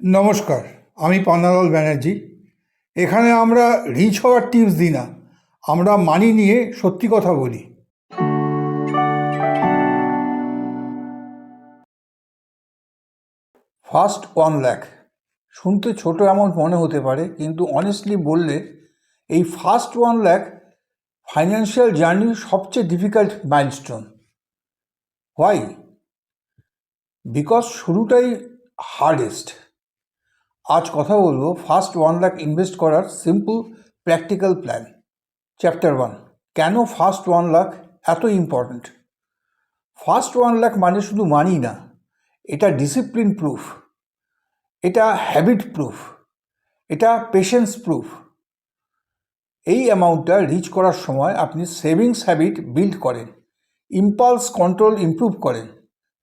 নমস্কার, আমি পান্নালাল ব্যানার্জি। এখানে আমরা রিচ হওয়ার টিপস দিই না, আমরা মানি নিয়ে সত্যি কথা বলি। ফার্স্ট 1 লাখ শুনতে ছোট অ্যামাউন্ট মনে হতে পারে, কিন্তু অনেস্টলি বললে এই ফার্স্ট 1 লাখ ফাইন্যান্সিয়াল জার্নির সবচেয়ে ডিফিকাল্ট মাইলস্টোন। হোয়াই? বিকজ শুরুটাই হার্ডেস্ট। আজ কথা বলবো ফার্স্ট 1 লাখ ইনভেস্ট করার সিম্পল প্র্যাকটিক্যাল প্ল্যান। চ্যাপ্টার 1, কেন ফার্স্ট 1 লাখ এত ইম্পর্ট্যান্ট। ফার্স্ট 1 লাখ মানে শুধু মানি না, এটা ডিসিপ্লিন প্রুফ, এটা হ্যাবিট প্রুফ, এটা পেশেন্স প্রুফ। এই অ্যামাউন্টটা রিচ করার সময় আপনি সেভিংস হ্যাবিট বিল্ড করেন, ইম্পালস কন্ট্রোল ইমপ্রুভ করেন,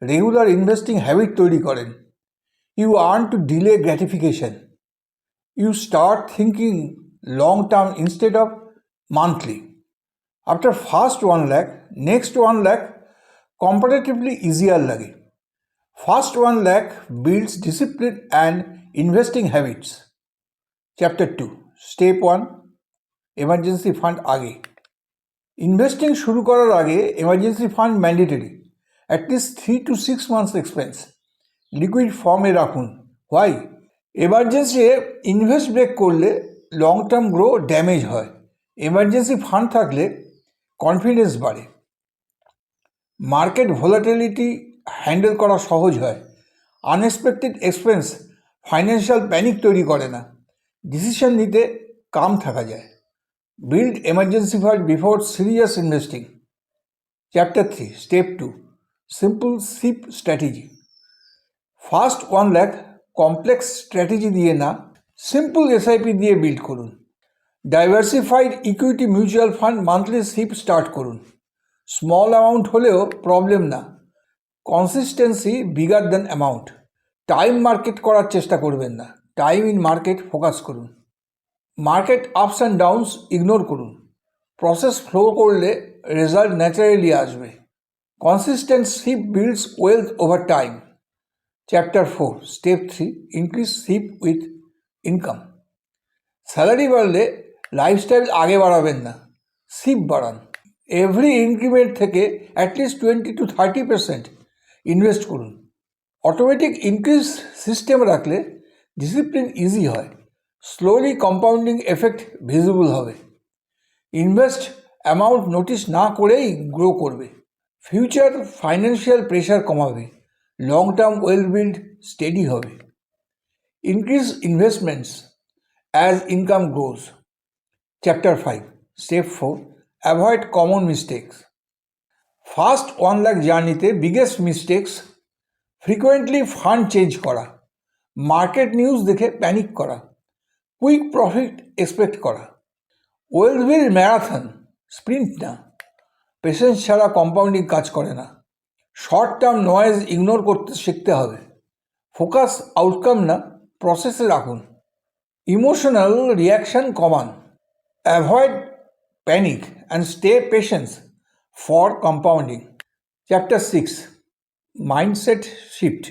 রেগুলার ইনভেস্টিং হ্যাবিট তৈরি করেন। You earn to delay gratification. You start thinking long term instead of monthly. After first 1 lakh, next 1 lakh comparatively easier lage. First 1 lakh builds discipline and investing habits. Chapter 2, Step 1, Emergency Fund আগে। Investing শুরু করার আগে emergency fund mandatory, at least 3 to 6 months expense liquid ফর্মে রাখুন। Why? Emergency invest break করলে long term grow damage হয়। Emergency fund থাকলে confidence বাড়ে, মার্কেট ভোলাটিলিটি হ্যান্ডেল করা সহজ হয়, আনএক্সপেক্টেড এক্সপেন্স ফাইন্যান্সিয়াল প্যানিক তৈরি করে না, ডিসিশন নিতে কাম থাকা যায়। Build emergency fund before serious investing. Chapter 3, step 2, simple sheep strategy. First 1 lakh complex strategy দিয়ে না, সিম্পল এসআইপি দিয়ে বিল্ড করুন। Diversified equity mutual fund monthly sheep start করুন। স্মল অ্যামাউন্ট হলেও প্রবলেম না, consistency bigger than amount. Time market করার চেষ্টা করবেন না, টাইম ইন মার্কেট ফোকাস করুন। Market ups and downs ignore করুন। প্রসেস ফ্লো করলে রেজাল্ট ন্যাচারালি আসবে। Consistent sheep builds wealth over time. Chapter 4, step 3, increase SIP with income. Salary বাড়লে lifestyle আগে বাড়াবেন না, সিপ বাড়ান। এভরি ইনক্রিমেন্ট থেকে অ্যাটলিস্ট 20 to 30% ইনভেস্ট করুন। অটোমেটিক ইনক্রিজ সিস্টেম রাখলে ডিসিপ্লিন ইজি হয়, স্লোলি কম্পাউন্ডিং এফেক্ট ভিজিবল হবে। ইনভেস্ট অ্যামাউন্ট নোটিস না করেই গ্রো করবে। ফিউচার ফাইন্যান্সিয়াল প্রেশার কমাবে, long term wealth build steady হবে। Increase investments as income grows. Chapter 5, Step 4, Avoid common mistakes. First 1 lakh জার্নিতে biggest mistakes: frequently fund change করা, market news দেখে panic করা, quick profit expect করা। Wealth build marathon, sprint না। Patience ছাড়া compounding কাজ করে না। শর্ট টার্ম নয়েজ ইগনোর করতে শিখতে হবে। ফোকাস আউটকাম না, প্রসেসে রাখুন। ইমোশনাল রিয়াকশন কমান, avoid panic and stay patience for compounding. Chapter 6, mindset shift.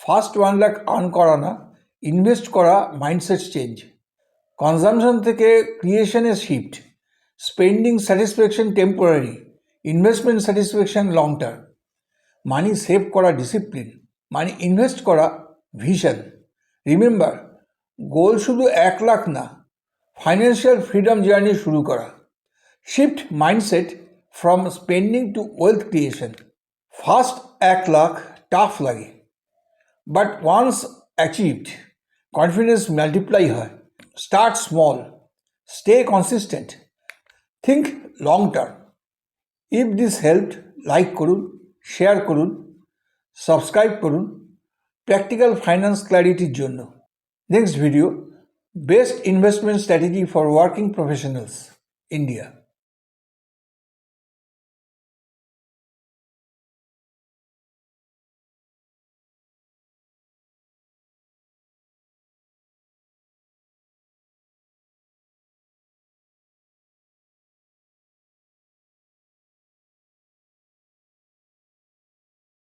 First 1 lakh earn করা না, ইনভেস্ট করা মাইন্ডসেট চেঞ্জ। কনজামশন থেকে ক্রিয়েশনের shift. Spending satisfaction temporary, investment satisfaction long term. Money save করা ডিসিপ্লিন, মানি ইনভেস্ট করা vision. Remember, goal শুধু 1 লাখ না, financial freedom journey শুরু করা। Shift mindset from spending to wealth creation. First 1 lakh tough লাগে, but once achieved confidence multiply হয়। Start small, stay consistent, think long term. If this helped, like করুন, share করুন, subscribe করুন practical finance ক্ল্যারিটির জন্য। Next video, best investment strategy for working professionals, India.